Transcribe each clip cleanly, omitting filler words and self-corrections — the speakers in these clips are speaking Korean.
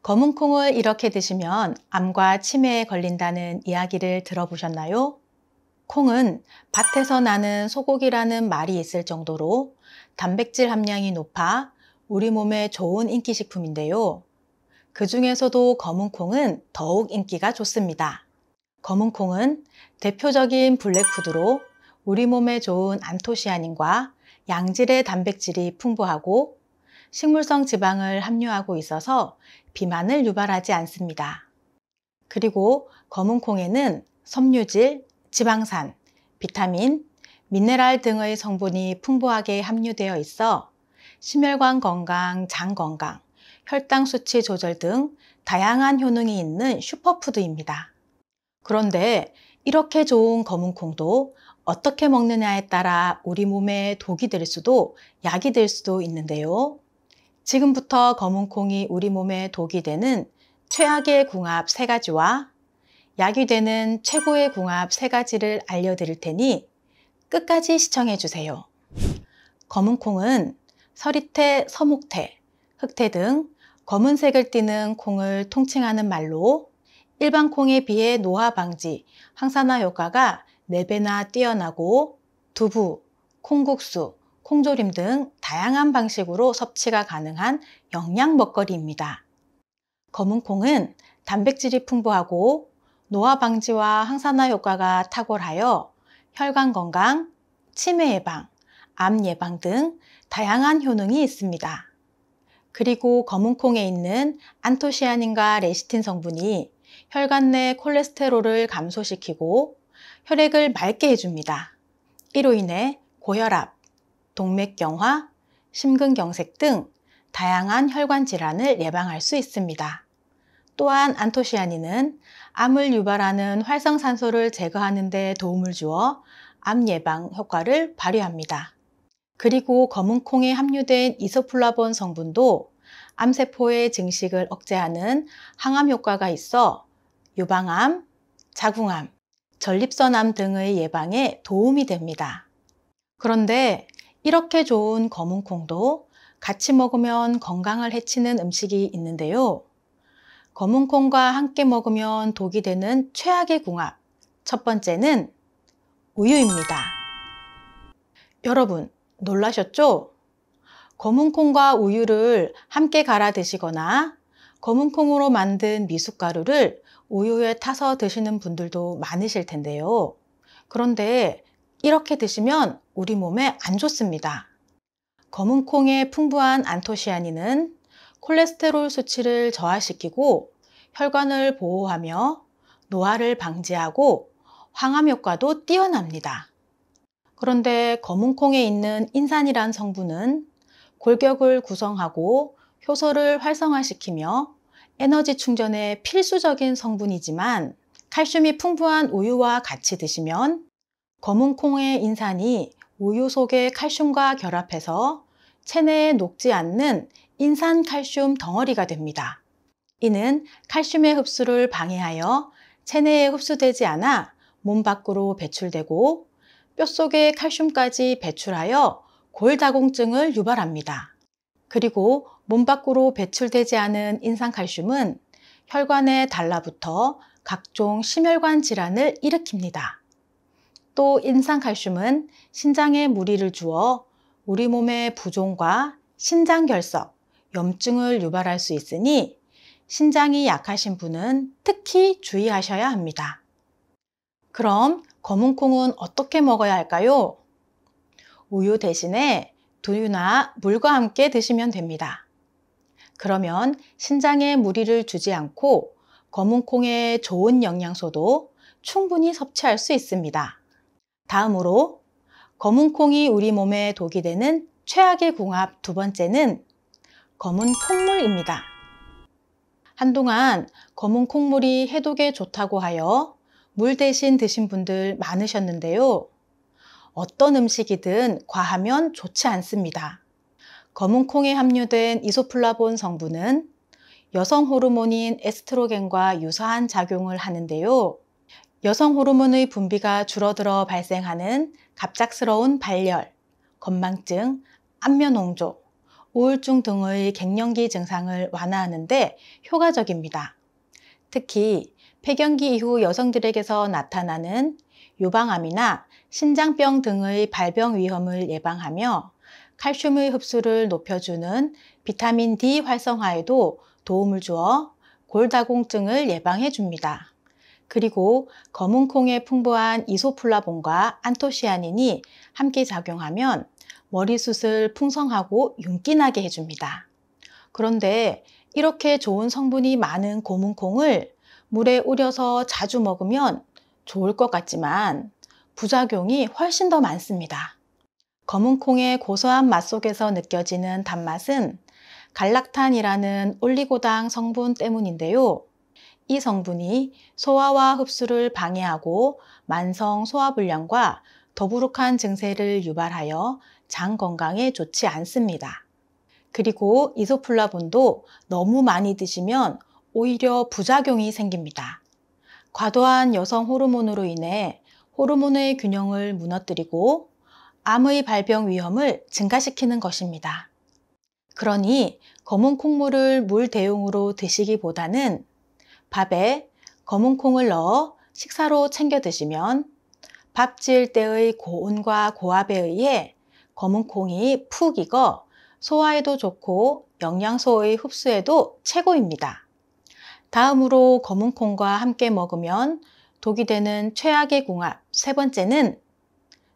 검은콩을 이렇게 드시면 암과 치매에 걸린다는 이야기를 들어보셨나요? 콩은 밭에서 나는 소고기라는 말이 있을 정도로 단백질 함량이 높아 우리 몸에 좋은 인기식품인데요. 그 중에서도 검은콩은 더욱 인기가 좋습니다. 검은콩은 대표적인 블랙푸드로 우리 몸에 좋은 안토시아닌과 양질의 단백질이 풍부하고 식물성 지방을 함유하고 있어서 비만을 유발하지 않습니다. 그리고 검은콩에는 섬유질, 지방산, 비타민, 미네랄 등의 성분이 풍부하게 함유되어 있어 심혈관 건강, 장 건강, 혈당 수치 조절 등 다양한 효능이 있는 슈퍼푸드입니다. 그런데 이렇게 좋은 검은콩도 어떻게 먹느냐에 따라 우리 몸에 독이 될 수도 약이 될 수도 있는데요. 지금부터 검은콩이 우리 몸에 독이 되는 최악의 궁합 3가지와 약이 되는 최고의 궁합 3가지를 알려드릴 테니 끝까지 시청해 주세요. 검은콩은 서리태, 서목태, 흑태 등 검은색을 띠는 콩을 통칭하는 말로 일반 콩에 비해 노화 방지, 항산화 효과가 4배나 뛰어나고 두부, 콩국수, 콩조림 등 다양한 방식으로 섭취가 가능한 영양 먹거리입니다. 검은콩은 단백질이 풍부하고 노화 방지와 항산화 효과가 탁월하여 혈관 건강, 치매 예방, 암 예방 등 다양한 효능이 있습니다. 그리고 검은콩에 있는 안토시아닌과 레시틴 성분이 혈관 내 콜레스테롤을 감소시키고 혈액을 맑게 해줍니다. 이로 인해 고혈압, 동맥경화, 심근경색 등 다양한 혈관 질환을 예방할 수 있습니다. 또한 안토시아닌은 암을 유발하는 활성산소를 제거하는 데 도움을 주어 암 예방 효과를 발휘합니다. 그리고 검은콩에 함유된 이소플라본 성분도 암세포의 증식을 억제하는 항암 효과가 있어 유방암, 자궁암, 전립선암 등의 예방에 도움이 됩니다. 그런데 이렇게 좋은 검은콩도 같이 먹으면 건강을 해치는 음식이 있는데요. 검은콩과 함께 먹으면 독이 되는 최악의 궁합. 첫 번째는 우유입니다. 여러분, 놀라셨죠? 검은콩과 우유를 함께 갈아 드시거나 검은콩으로 만든 미숫가루를 우유에 타서 드시는 분들도 많으실 텐데요. 그런데 이렇게 드시면 우리 몸에 안 좋습니다. 검은콩의 풍부한 안토시아닌은 콜레스테롤 수치를 저하시키고 혈관을 보호하며 노화를 방지하고 항암 효과도 뛰어납니다. 그런데 검은콩에 있는 인산이란 성분은 골격을 구성하고 효소를 활성화시키며 에너지 충전에 필수적인 성분이지만 칼슘이 풍부한 우유와 같이 드시면 검은콩의 인산이 우유 속의 칼슘과 결합해서 체내에 녹지 않는 인산칼슘 덩어리가 됩니다. 이는 칼슘의 흡수를 방해하여 체내에 흡수되지 않아 몸 밖으로 배출되고 뼛속에 칼슘까지 배출하여 골다공증을 유발합니다. 그리고 몸 밖으로 배출되지 않은 인산칼슘은 혈관에 달라붙어 각종 심혈관 질환을 일으킵니다. 또 인산칼슘은 신장에 무리를 주어 우리 몸의 부종과 신장결석, 염증을 유발할 수 있으니 신장이 약하신 분은 특히 주의하셔야 합니다. 그럼 검은콩은 어떻게 먹어야 할까요? 우유 대신에 두유나 물과 함께 드시면 됩니다. 그러면 신장에 무리를 주지 않고 검은콩의 좋은 영양소도 충분히 섭취할 수 있습니다. 다음으로 검은콩이 우리 몸에 독이 되는 최악의 궁합 2번째는 검은 콩물입니다. 한동안 검은 콩물이 해독에 좋다고 하여 물 대신 드신 분들 많으셨는데요. 어떤 음식이든 과하면 좋지 않습니다. 검은 콩에 함유된 이소플라본 성분은 여성 호르몬인 에스트로겐과 유사한 작용을 하는데요. 여성 호르몬의 분비가 줄어들어 발생하는 갑작스러운 발열, 건망증, 안면홍조, 우울증 등의 갱년기 증상을 완화하는 데 효과적입니다. 특히 폐경기 이후 여성들에게서 나타나는 유방암이나 신장병 등의 발병 위험을 예방하며 칼슘의 흡수를 높여주는 비타민 D 활성화에도 도움을 주어 골다공증을 예방해 줍니다. 그리고 검은콩에 풍부한 이소플라본과 안토시아닌이 함께 작용하면 머리숱을 풍성하고 윤기나게 해줍니다. 그런데 이렇게 좋은 성분이 많은 고문콩을 물에 우려서 자주 먹으면 좋을 것 같지만 부작용이 훨씬 더 많습니다. 검은콩의 고소한 맛 속에서 느껴지는 단맛은 갈락탄이라는 올리고당 성분 때문인데요. 이 성분이 소화와 흡수를 방해하고 만성 소화불량과 더부룩한 증세를 유발하여 장 건강에 좋지 않습니다. 그리고 이소플라본도 너무 많이 드시면 오히려 부작용이 생깁니다. 과도한 여성 호르몬으로 인해 호르몬의 균형을 무너뜨리고 암의 발병 위험을 증가시키는 것입니다. 그러니 검은 콩물을 물 대용으로 드시기보다는 밥에 검은 콩을 넣어 식사로 챙겨 드시면 밥 지을 때의 고온과 고압에 의해 검은 콩이 푹 익어 소화에도 좋고 영양소의 흡수에도 최고입니다. 다음으로 검은 콩과 함께 먹으면 독이 되는 최악의 궁합 세 번째는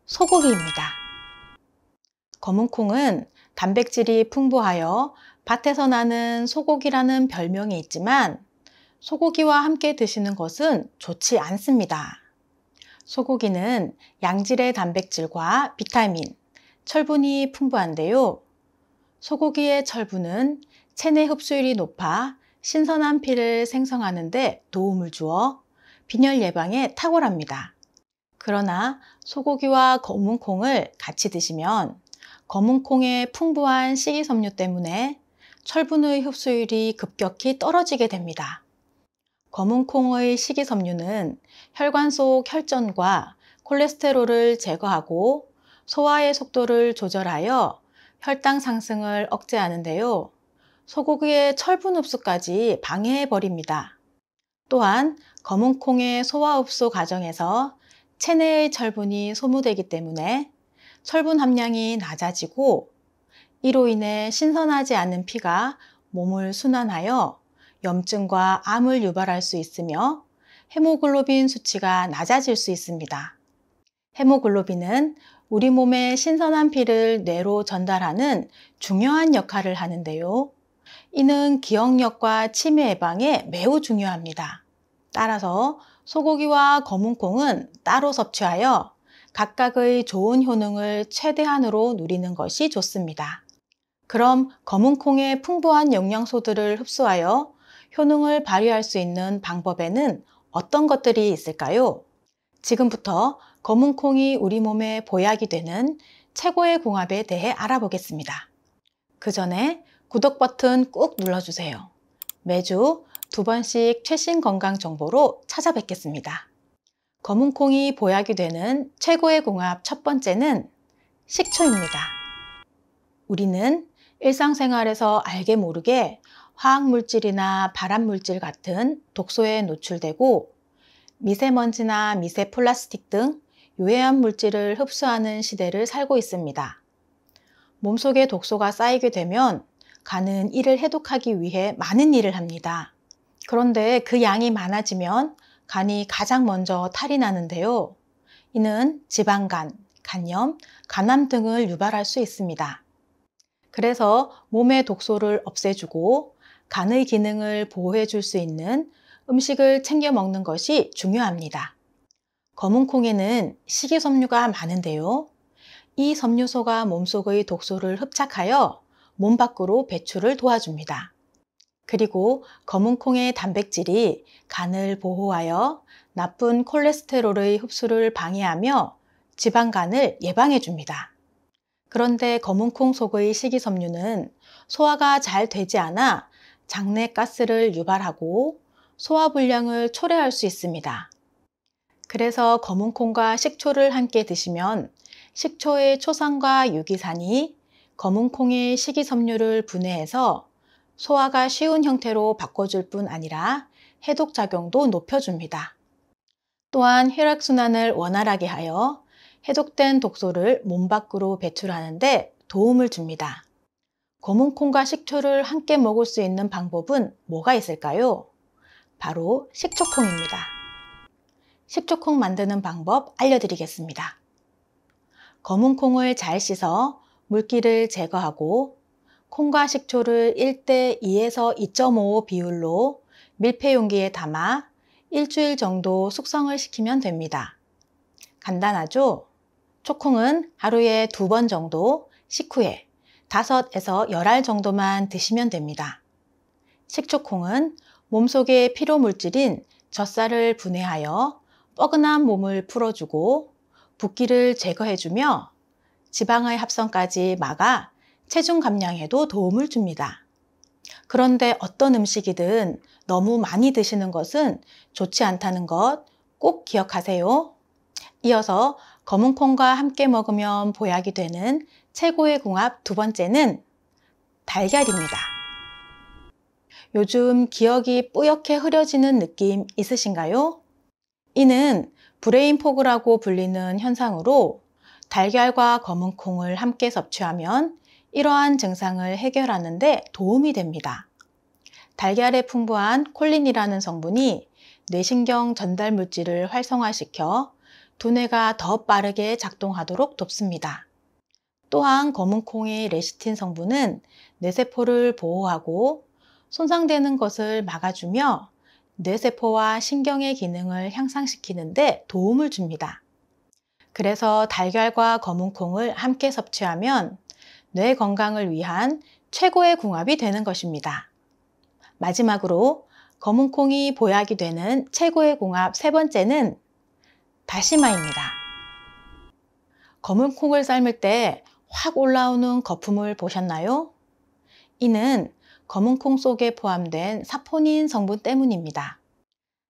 소고기입니다. 검은 콩은 단백질이 풍부하여 밭에서 나는 소고기라는 별명이 있지만 소고기와 함께 드시는 것은 좋지 않습니다. 소고기는 양질의 단백질과 비타민, 철분이 풍부한데요. 소고기의 철분은 체내 흡수율이 높아 신선한 피를 생성하는 데 도움을 주어 빈혈 예방에 탁월합니다. 그러나 소고기와 검은 콩을 같이 드시면 검은 콩의 풍부한 식이섬유 때문에 철분의 흡수율이 급격히 떨어지게 됩니다. 검은 콩의 식이섬유는 혈관 속 혈전과 콜레스테롤을 제거하고 소화의 속도를 조절하여 혈당 상승을 억제하는데요. 소고기의 철분 흡수까지 방해해 버립니다. 또한 검은 콩의 소화 흡수 과정에서 체내의 철분이 소모되기 때문에 철분 함량이 낮아지고 이로 인해 신선하지 않은 피가 몸을 순환하여 염증과 암을 유발할 수 있으며 헤모글로빈 수치가 낮아질 수 있습니다. 헤모글로빈은 우리 몸의 신선한 피를 뇌로 전달하는 중요한 역할을 하는데요. 이는 기억력과 치매 예방에 매우 중요합니다. 따라서 소고기와 검은 콩은 따로 섭취하여 각각의 좋은 효능을 최대한으로 누리는 것이 좋습니다. 그럼 검은 콩의 풍부한 영양소들을 흡수하여 효능을 발휘할 수 있는 방법에는 어떤 것들이 있을까요? 지금부터 검은 콩이 우리 몸에 보약이 되는 최고의 궁합에 대해 알아보겠습니다. 그 전에 구독 버튼 꾹 눌러주세요. 매주 2번씩 최신 건강 정보로 찾아뵙겠습니다. 검은 콩이 보약이 되는 최고의 궁합 첫 번째는 식초입니다. 우리는 일상생활에서 알게 모르게 화학물질이나 발암물질 같은 독소에 노출되고 미세먼지나 미세 플라스틱 등 유해한 물질을 흡수하는 시대를 살고 있습니다. 몸속에 독소가 쌓이게 되면 간은 이를 해독하기 위해 많은 일을 합니다. 그런데 그 양이 많아지면 간이 가장 먼저 탈이 나는데요. 이는 지방간, 간염, 간암 등을 유발할 수 있습니다. 그래서 몸의 독소를 없애주고 간의 기능을 보호해 줄 수 있는 음식을 챙겨 먹는 것이 중요합니다. 검은 콩에는 식이섬유가 많은데요. 이 섬유소가 몸속의 독소를 흡착하여 몸 밖으로 배출을 도와줍니다. 그리고 검은 콩의 단백질이 간을 보호하여 나쁜 콜레스테롤의 흡수를 방해하며 지방간을 예방해 줍니다. 그런데 검은 콩 속의 식이섬유는 소화가 잘 되지 않아 장내 가스를 유발하고 소화불량을 초래할 수 있습니다. 그래서 검은 콩과 식초를 함께 드시면 식초의 초산과 유기산이 검은 콩의 식이섬유를 분해해서 소화가 쉬운 형태로 바꿔줄 뿐 아니라 해독작용도 높여줍니다. 또한 혈액순환을 원활하게 하여 해독된 독소를 몸 밖으로 배출하는 데 도움을 줍니다. 검은 콩과 식초를 함께 먹을 수 있는 방법은 뭐가 있을까요? 바로 식초콩입니다. 식초콩 만드는 방법 알려드리겠습니다. 검은 콩을 잘 씻어 물기를 제거하고 콩과 식초를 1:2에서 2.5 비율로 밀폐용기에 담아 일주일 정도 숙성을 시키면 됩니다. 간단하죠? 초콩은 하루에 2번 정도 식후에 5에서 10알 정도만 드시면 됩니다. 식초콩은 몸속의 피로물질인 젖살을 분해하여 뻐근한 몸을 풀어주고 붓기를 제거해주며 지방의 합성까지 막아 체중 감량에도 도움을 줍니다. 그런데 어떤 음식이든 너무 많이 드시는 것은 좋지 않다는 것 꼭 기억하세요. 이어서 검은 콩과 함께 먹으면 보약이 되는 최고의 궁합 2번째는 달걀입니다. 요즘 기억이 뿌옇게 흐려지는 느낌 있으신가요? 이는 브레인 포그라고 불리는 현상으로 달걀과 검은 콩을 함께 섭취하면 이러한 증상을 해결하는 데 도움이 됩니다. 달걀에 풍부한 콜린이라는 성분이 뇌신경 전달 물질을 활성화시켜 두뇌가 더 빠르게 작동하도록 돕습니다. 또한 검은 콩의 레시틴 성분은 뇌세포를 보호하고 손상되는 것을 막아주며 뇌세포와 신경의 기능을 향상시키는 데 도움을 줍니다. 그래서 달걀과 검은 콩을 함께 섭취하면 뇌 건강을 위한 최고의 궁합이 되는 것입니다. 마지막으로 검은 콩이 보약이 되는 최고의 궁합 3번째는 다시마입니다. 검은 콩을 삶을 때 확 올라오는 거품을 보셨나요? 이는 검은 콩 속에 포함된 사포닌 성분 때문입니다.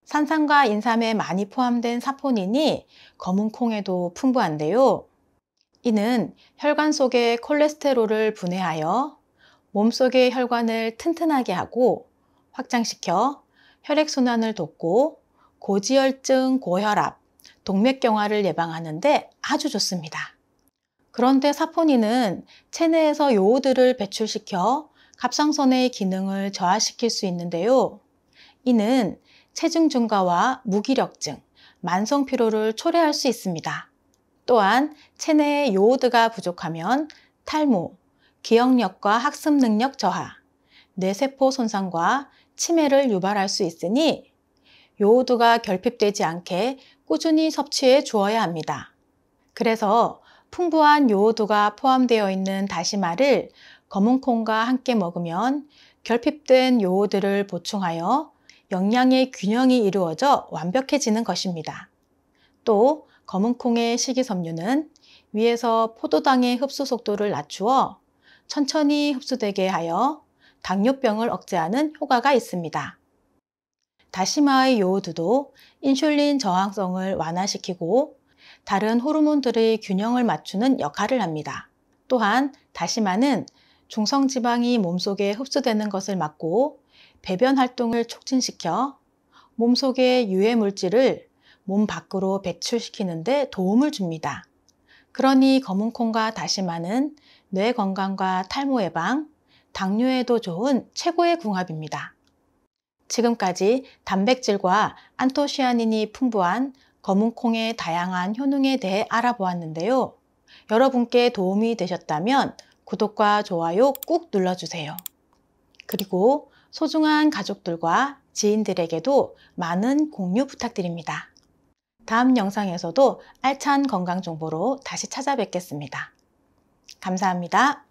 산삼과 인삼에 많이 포함된 사포닌이 검은 콩에도 풍부한데요. 이는 혈관 속의 콜레스테롤을 분해하여 몸속의 혈관을 튼튼하게 하고 확장시켜 혈액순환을 돕고 고지혈증, 고혈압, 동맥경화를 예방하는 데 아주 좋습니다. 그런데 사포닌은 체내에서 요오드를 배출시켜 갑상선의 기능을 저하시킬 수 있는데요. 이는 체중 증가와 무기력증, 만성 피로를 초래할 수 있습니다. 또한 체내에 요오드가 부족하면 탈모, 기억력과 학습 능력 저하, 뇌세포 손상과 치매를 유발할 수 있으니 요오드가 결핍되지 않게 꾸준히 섭취해 주어야 합니다. 그래서 풍부한 요오드가 포함되어 있는 다시마를 검은 콩과 함께 먹으면 결핍된 요오드를 보충하여 영양의 균형이 이루어져 완벽해지는 것입니다. 또 검은 콩의 식이섬유는 위에서 포도당의 흡수 속도를 낮추어 천천히 흡수되게 하여 당뇨병을 억제하는 효과가 있습니다. 다시마의 요오드도 인슐린 저항성을 완화시키고 다른 호르몬들의 균형을 맞추는 역할을 합니다. 또한 다시마는 중성지방이 몸속에 흡수되는 것을 막고 배변 활동을 촉진시켜 몸속의 유해 물질을 몸 밖으로 배출시키는 데 도움을 줍니다. 그러니 검은 콩과 다시마는 뇌 건강과 탈모 예방, 당뇨에도 좋은 최고의 궁합입니다. 지금까지 단백질과 안토시아닌이 풍부한 검은 콩의 다양한 효능에 대해 알아보았는데요. 여러분께 도움이 되셨다면 구독과 좋아요 꾹 눌러주세요. 그리고 소중한 가족들과 지인들에게도 많은 공유 부탁드립니다. 다음 영상에서도 알찬 건강 정보로 다시 찾아뵙겠습니다. 감사합니다.